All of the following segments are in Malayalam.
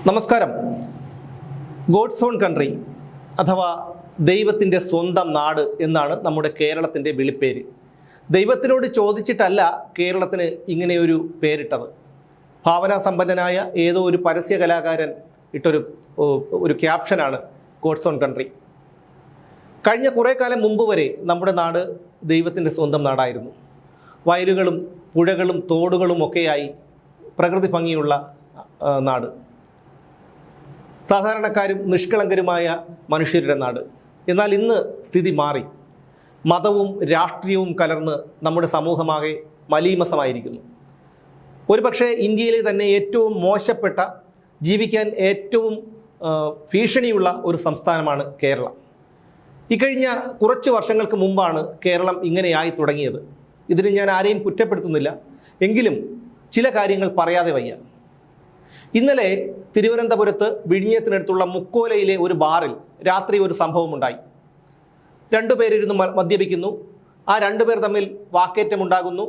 നമസ്കാരം. ഗോഡ്സ് ഓൺ കൺട്രി അഥവാ ദൈവത്തിൻ്റെ സ്വന്തം നാട് എന്നാണ് നമ്മുടെ കേരളത്തിൻ്റെ വിളിപ്പേര്. ദൈവത്തിനോട് ചോദിച്ചിട്ടല്ല കേരളത്തിന് ഇങ്ങനെയൊരു പേരിട്ടത്. ഭാവനാസമ്പന്നനായ ഏതോ ഒരു പരസ്യ കലാകാരൻ ഇട്ടൊരു ക്യാപ്ഷനാണ് ഗോഡ്സ് ഓൺ കൺട്രി. കഴിഞ്ഞ കുറേ കാലം മുമ്പ് വരെ നമ്മുടെ നാട് ദൈവത്തിൻ്റെ സ്വന്തം നാടായിരുന്നു. വയലുകളും പുഴകളും തോടുകളും ഒക്കെയായി പ്രകൃതി ഭംഗിയുള്ള നാട്, സാധാരണക്കാരും നിഷ്കളങ്കരുമായ മനുഷ്യരുടെ നാട്. എന്നാൽ ഇന്ന് സ്ഥിതി മാറി. മതവും രാഷ്ട്രീയവും കലർന്ന് നമ്മുടെ സമൂഹമാകെ മലീമസമായിരിക്കുന്നു. ഒരുപക്ഷെ ഇന്ത്യയിലെ തന്നെ ഏറ്റവും മോശപ്പെട്ട, ജീവിക്കാൻ ഏറ്റവും ഭീഷണിയുള്ള ഒരു സംസ്ഥാനമാണ് കേരളം. ഇക്കഴിഞ്ഞ കുറച്ച് വർഷങ്ങൾക്ക് മുമ്പാണ് കേരളം ഇങ്ങനെയായി തുടങ്ങിയത്. ഇതിന് ഞാൻ ആരെയും കുറ്റപ്പെടുത്തുന്നില്ല, എങ്കിലും ചില കാര്യങ്ങൾ പറയാതെ വയ്യ. ഇന്നലെ തിരുവനന്തപുരത്ത് വിഴിഞ്ഞത്തിനടുത്തുള്ള മുക്കോലയിലെ ഒരു ബാറിൽ രാത്രി ഒരു സംഭവമുണ്ടായി. രണ്ടുപേരിരുന്ന് മദ്യപിക്കുന്നു. ആ രണ്ടുപേർ തമ്മിൽ വാക്കേറ്റമുണ്ടാകുന്നു.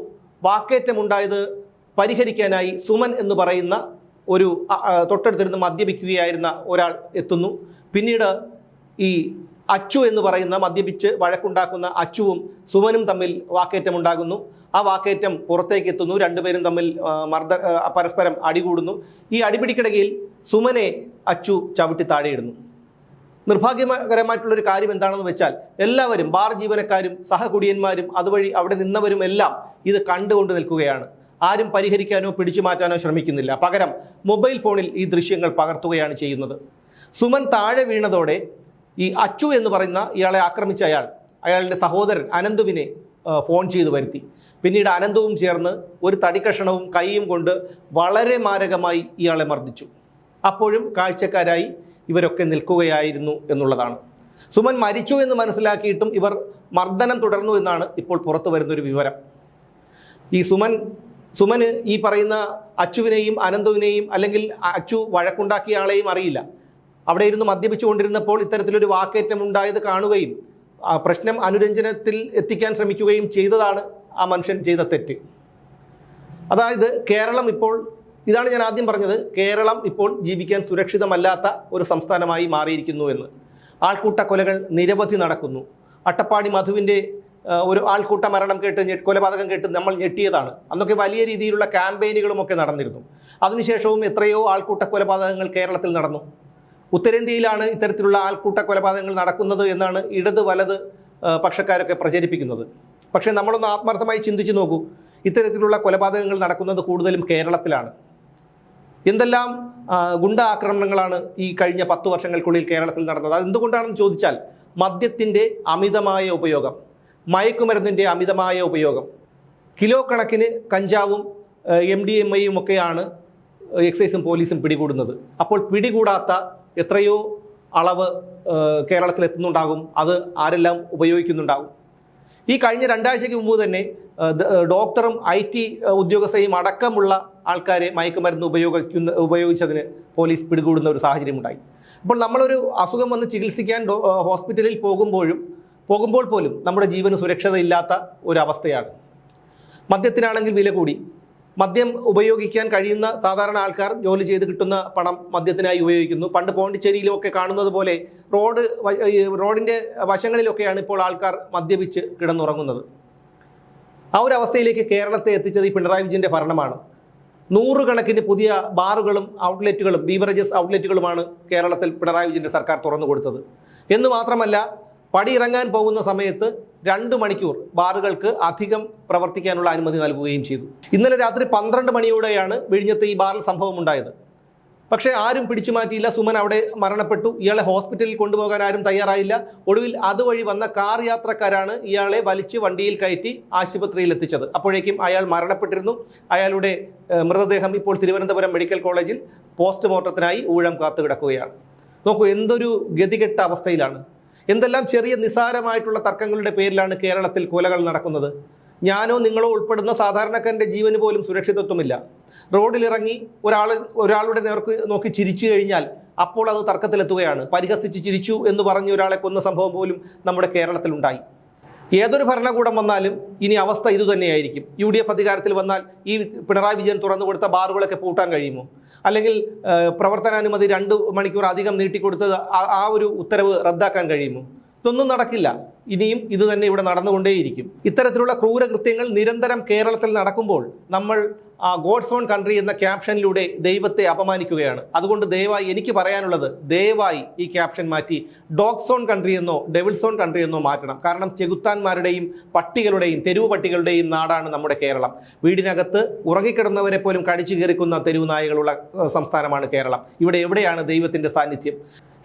വാക്കേറ്റമുണ്ടായത് പരിഹരിക്കാനായി സുമൻ എന്ന് പറയുന്ന ഒരു തൊട്ടടുത്തിരുന്ന് മദ്യപിക്കുകയായിരുന്ന ഒരാൾ എത്തുന്നു. പിന്നീട് ഈ അച്ചു എന്ന് പറയുന്ന മദ്യപിച്ച് വഴക്കുണ്ടാക്കുന്ന അച്ചുവും സുമനും തമ്മിൽ വാക്കേറ്റമുണ്ടാകുന്നു. ആ വാക്കേറ്റം പുറത്തേക്ക് എത്തുന്നു. രണ്ടുപേരും തമ്മിൽ പരസ്പരം അടികൂടുന്നു. ഈ അടിപിടിക്കിടയിൽ സുമനെ അച്ചു ചവിട്ടി താഴെയിടുന്നു. നിർഭാഗ്യകരമായിട്ടുള്ളൊരു കാര്യം എന്താണെന്ന് വെച്ചാൽ, എല്ലാവരും, ബാർ ജീവനക്കാരും സഹകുടിയന്മാരും അതുവഴി അവിടെ നിന്നവരും എല്ലാം ഇത് കണ്ടുകൊണ്ട് നിൽക്കുകയാണ്. ആരും പരിഹരിക്കാനോ പിടിച്ചു മാറ്റാനോ ശ്രമിക്കുന്നില്ല. പകരം മൊബൈൽ ഫോണിൽ ഈ ദൃശ്യങ്ങൾ പകർത്തുകയാണ് ചെയ്യുന്നത്. സുമൻ താഴെ വീണതോടെ ഈ അച്ചു എന്ന് പറയുന്ന ഇയാളെ ആക്രമിച്ച അയാളുടെ സഹോദരൻ അനന്തുവിനെ ഫോൺ ചെയ്ത് വരുത്തി. പിന്നീട് അനന്തവും ചേർന്ന് ഒരു തടിക്കഷണവും കൈയും കൊണ്ട് വളരെ മാരകമായി ഇയാളെ മർദ്ദിച്ചു. അപ്പോഴും കാഴ്ചക്കാരായി ഇവരൊക്കെ നിൽക്കുകയായിരുന്നു എന്നുള്ളതാണ്. സുമൻ മരിച്ചു എന്ന് മനസ്സിലാക്കിയിട്ടും ഇവർ മർദ്ദനം തുടർന്നു എന്നാണ് ഇപ്പോൾ പുറത്തു വരുന്നൊരു വിവരം. ഈ സുമന് ഈ പറയുന്ന അച്ചുവിനെയും അനന്തുവിനെയും, അല്ലെങ്കിൽ അച്ചു വഴക്കുണ്ടാക്കിയ ആളെയും അറിയില്ല. അവിടെ ഇരുന്ന് മദ്യപിച്ചു കൊണ്ടിരുന്നപ്പോൾ ഇത്തരത്തിലൊരു വാക്കേറ്റം ഉണ്ടായത് കാണുകയും പ്രശ്നം അനുരഞ്ജനത്തിൽ എത്തിക്കാൻ ശ്രമിക്കുകയും ചെയ്തതാണ് ആ മനുഷ്യൻ ചെയ്ത തെറ്റ്. അതായത് കേരളം ഇപ്പോൾ, ഇതാണ് ഞാൻ ആദ്യം പറഞ്ഞത്, കേരളം ഇപ്പോൾ ജീവിക്കാൻ സുരക്ഷിതമല്ലാത്ത ഒരു സംസ്ഥാനമായി മാറിയിരിക്കുന്നു എന്ന്. ആൾക്കൂട്ട കൊലകൾ നിരവധി നടക്കുന്നു. അട്ടപ്പാടി മധുവിൻ്റെ ഒരു ആൾക്കൂട്ട മരണം കേട്ട്, കൊലപാതകം കേട്ട് നമ്മൾ ഞെട്ടിയതാണ്. അന്നൊക്കെ വലിയ രീതിയിലുള്ള ക്യാമ്പയിനുകളുമൊക്കെ നടന്നിരുന്നു. അതിനുശേഷവും എത്രയോ ആൾക്കൂട്ട കൊലപാതകങ്ങൾ കേരളത്തിൽ നടന്നു. ഉത്തരേന്ത്യയിലാണ് ഇത്തരത്തിലുള്ള ആൾക്കൂട്ട കൊലപാതകങ്ങൾ നടക്കുന്നത് എന്നാണ് ഇടത് വലത് പക്ഷക്കാരൊക്കെ പ്രചരിപ്പിക്കുന്നത്. പക്ഷേ നമ്മളൊന്ന് ആത്മാർത്ഥമായി ചിന്തിച്ചു നോക്കൂ. ഇത്തരത്തിലുള്ള കൊലപാതകങ്ങൾ നടക്കുന്നത് കൂടുതലും കേരളത്തിലാണ്. എന്തെല്ലാം ഗുണ്ട ആക്രമണങ്ങളാണ് ഈ കഴിഞ്ഞ 10 വർഷങ്ങൾക്കുള്ളിൽ കേരളത്തിൽ നടന്നത്. അതെന്തുകൊണ്ടാണെന്ന് ചോദിച്ചാൽ, മദ്യത്തിൻ്റെ അമിതമായ ഉപയോഗം, മയക്കുമരുന്നിൻ്റെ അമിതമായ ഉപയോഗം, കിലോ കണക്കിന് കഞ്ചാവും MDMA ഒക്കെയാണ് എക്സൈസും പോലീസും പിടികൂടുന്നത്. അപ്പോൾ പിടികൂടാത്ത എത്രയോ അളവ് കേരളത്തിൽ എത്തുന്നുണ്ടാകും. അത് ആരെല്ലാം ഉപയോഗിക്കുന്നുണ്ടാകും. ഈ കഴിഞ്ഞ 2 ആഴ്ചയ്ക്ക് മുമ്പ് തന്നെ ഡോക്ടറും IT ഉദ്യോഗസ്ഥയും അടക്കമുള്ള ആൾക്കാരെ മയക്കുമരുന്ന് ഉപയോഗിച്ചതിന് പോലീസ് പിടികൂടുന്ന ഒരു സാഹചര്യമുണ്ടായി. അപ്പോൾ നമ്മളൊരു അസുഖം വന്ന് ചികിത്സിക്കാൻ ഹോസ്പിറ്റലിൽ പോകുമ്പോൾ പോലും നമ്മുടെ ജീവന് സുരക്ഷിതയില്ലാത്ത ഒരവസ്ഥയാണ്. മദ്യത്തിനാണെങ്കിൽ വില കൂടി. മദ്യം ഉപയോഗിക്കാൻ കഴിയുന്ന സാധാരണ ആൾക്കാർ ജോലി ചെയ്ത് കിട്ടുന്ന പണം മദ്യത്തിനായി ഉപയോഗിക്കുന്നു. പണ്ട് പോണ്ടിച്ചേരിയിലുമൊക്കെ കാണുന്നത് പോലെ റോഡിൻ്റെ വശങ്ങളിലൊക്കെയാണ് ഇപ്പോൾ ആൾക്കാർ മദ്യപിച്ച് കിടന്നുറങ്ങുന്നത്. ആ ഒരു അവസ്ഥയിലേക്ക് കേരളത്തെ എത്തിച്ചത് ഈ പിണറായി വിജയൻ്റെ ഭരണമാണ്. 100 കണക്കിന് പുതിയ ബാറുകളും ഔട്ട്ലെറ്റുകളും, ബീവറേജസ് ഔട്ട്ലെറ്റുകളുമാണ് കേരളത്തിൽ പിണറായി വിജയൻ്റെ സർക്കാർ തുറന്നു കൊടുത്തത്. എന്ന് മാത്രമല്ല, പടിയിറങ്ങാൻ പോകുന്ന സമയത്ത് 2 മണിക്കൂർ ബാറുകൾക്ക് അധികം പ്രവർത്തിക്കാനുള്ള അനുമതി നൽകുകയും ചെയ്തു. ഇന്നലെ രാത്രി 12 മണിയോടെയാണ് വിഴിഞ്ഞത്തെ ഈ ബാറിൽ സംഭവം ഉണ്ടായത്. പക്ഷേ ആരും പിടിച്ചു മാറ്റിയില്ല. സുമൻ അവിടെ മരണപ്പെട്ടു. ഇയാളെ ഹോസ്പിറ്റലിൽ കൊണ്ടുപോകാൻ ആരും തയ്യാറായില്ല. ഒടുവിൽ അതുവഴി വന്ന കാർ യാത്രക്കാരാണ് ഇയാളെ വലിച്ച് വണ്ടിയിൽ കയറ്റി ആശുപത്രിയിൽ എത്തിച്ചത്. അപ്പോഴേക്കും അയാൾ മരണപ്പെട്ടിരുന്നു. അയാളുടെ മൃതദേഹം ഇപ്പോൾ തിരുവനന്തപുരം മെഡിക്കൽ കോളേജിൽ പോസ്റ്റ്മോർട്ടത്തിനായി ഊഴം കാത്തു കിടക്കുകയാണ്. നോക്കൂ, എന്തൊരു ഗതികെട്ട അവസ്ഥയിലാണ്. എന്തെല്ലാം ചെറിയ നിസ്സാരമായിട്ടുള്ള തർക്കങ്ങളുടെ പേരിലാണ് കേരളത്തിൽ കൊലകൾ നടക്കുന്നത്. ഞാനോ നിങ്ങളോ ഉൾപ്പെടുന്ന സാധാരണക്കാരൻ്റെ ജീവന് പോലും സുരക്ഷിതത്വമില്ല. റോഡിലിറങ്ങി ഒരാളുടെ നേർക്ക് നോക്കി ചിരിച്ചു കഴിഞ്ഞാൽ അപ്പോൾ അത് തർക്കത്തിലെത്തുകയാണ്. പരിഹസിച്ച് ചിരിച്ചു എന്ന് പറഞ്ഞ് ഒരാളെ കൊന്ന സംഭവം പോലും നമ്മുടെ കേരളത്തിലുണ്ടായി. ഏതൊരു ഭരണകൂടം വന്നാലും ഇനി അവസ്ഥ ഇതുതന്നെയായിരിക്കും. UDF അധികാരത്തിൽ വന്നാൽ ഈ പിണറായി വിജയൻ തുറന്നു കൊടുത്ത ബാറുകളൊക്കെ പൂട്ടാൻ കഴിയുമോ? അല്ലെങ്കിൽ പ്രവർത്തനാനുമതി 2 മണിക്കൂർ അധികം നീട്ടിക്കൊടുത്തത് ആ ഒരു ഉത്തരവ് റദ്ദാക്കാൻ കഴിയുമോ? ഇതൊന്നും നടക്കില്ല. ഇനിയും ഇത് തന്നെ ഇവിടെ നടന്നുകൊണ്ടേയിരിക്കും. ഇത്തരത്തിലുള്ള ക്രൂരകൃത്യങ്ങൾ നിരന്തരം കേരളത്തിൽ നടക്കുമ്പോൾ നമ്മൾ ഗോഡ്സ് ഓൺ കൺട്രി എന്ന ക്യാപ്ഷനിലൂടെ ദൈവത്തെ അപമാനിക്കുകയാണ്. അതുകൊണ്ട് ദയവായി എനിക്ക് പറയാനുള്ളത്, ദയവായി ഈ ക്യാപ്ഷൻ മാറ്റി ഡോഗ്സ് ഓൺ കൺട്രി എന്നോ ഡെവിൾസ് ഓൺ കൺട്രി എന്നോ മാറ്റണം. കാരണം ചെകുത്താന്മാരുടെയും പട്ടികളുടെയും തെരുവ് പട്ടികളുടെയും നാടാണ് നമ്മുടെ കേരളം. വീടിനകത്ത് ഉറങ്ങിക്കിടന്നവരെ പോലും കടിച്ചു കീറിക്കുന്ന തെരുവ് നായകളുള്ള സംസ്ഥാനമാണ് കേരളം. ഇവിടെ എവിടെയാണ് ദൈവത്തിൻ്റെ സാന്നിധ്യം?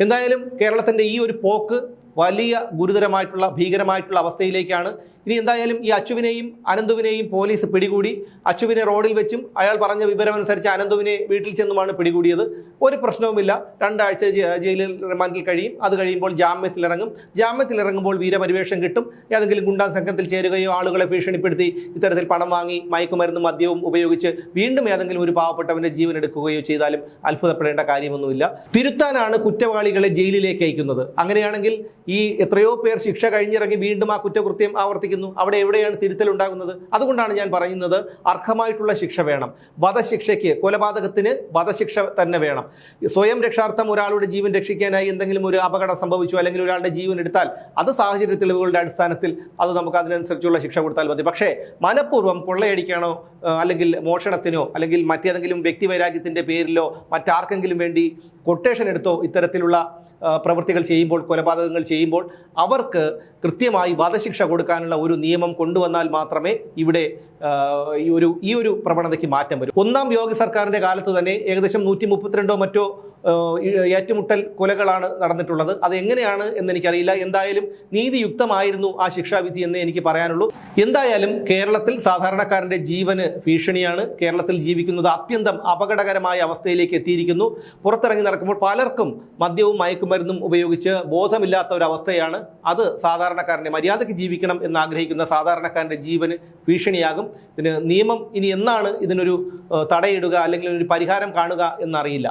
എന്തായാലും കേരളത്തിൻ്റെ ഈ ഒരു പോക്ക് വലിയ ഗുരുതരമായിട്ടുള്ള ഭീകരമായിട്ടുള്ള അവസ്ഥയിലേക്കാണ്. ഇനി എന്തായാലും ഈ അച്ചുവിനെയും അനന്തുവിനെയും പോലീസ് പിടികൂടി. അച്ചുവിനെ റോഡിൽ വെച്ചും അയാൾ പറഞ്ഞ വിവരമനുസരിച്ച് അനന്തുവിനെ വീട്ടിൽ ചെന്നുമാണ് പിടികൂടിയത്. ഒരു പ്രശ്നവുമില്ല. 2 ആഴ്ച ജയിലിൽ റിമാൻഡിൽ കഴിയും. അത് കഴിയുമ്പോൾ ജാമ്യത്തിലിറങ്ങും. ജാമ്യത്തിലിറങ്ങുമ്പോൾ വീരപരിവേഷം കിട്ടും. ഏതെങ്കിലും ഗുണ്ടാ സംഘത്തിൽ ചേരുകയോ ആളുകളെ ഭീഷണിപ്പെടുത്തി ഇത്തരത്തിൽ പണം വാങ്ങി മയക്കുമരുന്നും മദ്യവും ഉപയോഗിച്ച് വീണ്ടും ഏതെങ്കിലും ഒരു പാവപ്പെട്ടവൻ്റെ ജീവൻ എടുക്കുകയോ ചെയ്താലും അത്ഭുതപ്പെടേണ്ട കാര്യമൊന്നുമില്ല. തിരുത്താനാണ് കുറ്റവാളികളെ ജയിലിലേക്ക് അയക്കുന്നത്. അങ്ങനെയാണെങ്കിൽ ഈ എത്രയോ പേർ ശിക്ഷ കഴിഞ്ഞിറങ്ങി വീണ്ടും ആ കുറ്റകൃത്യം ആവർത്തിക്കുന്നു. അവിടെ എവിടെയാണ് തിരുത്തലുണ്ടാകുന്നത്? അതുകൊണ്ടാണ് ഞാൻ പറയുന്നത്, അർഹമായിട്ടുള്ള ശിക്ഷ വേണം. വധശിക്ഷയ്ക്ക്, കൊലപാതകത്തിന് വധശിക്ഷ തന്നെ വേണം. സ്വയം രക്ഷാർത്ഥം ഒരാളുടെ ജീവൻ രക്ഷിക്കാനായി എന്തെങ്കിലും ഒരു അപകടം സംഭവിച്ചു അല്ലെങ്കിൽ ഒരാളുടെ ജീവൻ എടുത്താൽ അത് സാഹചര്യ തെളിവുകളുടെ അടിസ്ഥാനത്തിൽ അത് നമുക്ക് അതിനനുസരിച്ചുള്ള ശിക്ഷ കൊടുത്താൽ മതി. പക്ഷേ മനഃപൂർവ്വം കൊള്ളയടിക്കാനോ അല്ലെങ്കിൽ മോഷണത്തിനോ അല്ലെങ്കിൽ മറ്റേതെങ്കിലും വ്യക്തിവൈരാഗ്യത്തിൻ്റെ പേരിലോ മറ്റാർക്കെങ്കിലും വേണ്ടി കൊട്ടേഷൻ എടുത്തോ ഇത്തരത്തിലുള്ള പ്രവൃത്തികൾ ചെയ്യുമ്പോൾ, കൊലപാതകങ്ങൾ ചെയ്യുമ്പോൾ അവർക്ക് കൃത്യമായി വധശിക്ഷ കൊടുക്കാനുള്ള ഒരു നിയമം കൊണ്ടുവന്നാൽ മാത്രമേ ഇവിടെ ഈ ഒരു പ്രവണതയ്ക്ക് മാറ്റം വരും. 1ാം യോഗി സർക്കാരിൻ്റെ കാലത്ത് തന്നെ ഏകദേശം 132 മറ്റോ ഏറ്റുമുട്ടൽ കൊലകളാണ് നടന്നിട്ടുള്ളത്. അത് എങ്ങനെയാണ് എന്നെനിക്കറിയില്ല. എന്തായാലും നീതിയുക്തമായിരുന്നു ആ ശിക്ഷാവിധി എന്ന് എനിക്ക് പറയാനുള്ളൂ. എന്തായാലും കേരളത്തിൽ സാധാരണക്കാരൻ്റെ ജീവന് ഭീഷണിയാണ്. കേരളത്തിൽ ജീവിക്കുന്നത് അത്യന്തം അപകടകരമായ അവസ്ഥയിലേക്ക് എത്തിയിരിക്കുന്നു. പുറത്തിറങ്ങി നടക്കുമ്പോൾ പലർക്കും മദ്യവും മയക്കുമരുന്നും ഉപയോഗിച്ച് ബോധമില്ലാത്ത ഒരവസ്ഥയാണ്. അത് സാധാരണക്കാരൻ്റെ മര്യാദയ്ക്ക് ജീവിക്കണം എന്നാഗ്രഹിക്കുന്ന സാധാരണക്കാരൻ്റെ ജീവന് ഭീഷണിയാകും. ഇതിന് നിയമം ഇനി എന്നാണ് ഇതിനൊരു തടയിടുക അല്ലെങ്കിൽ ഒരു പരിഹാരം കാണുക എന്നറിയില്ല.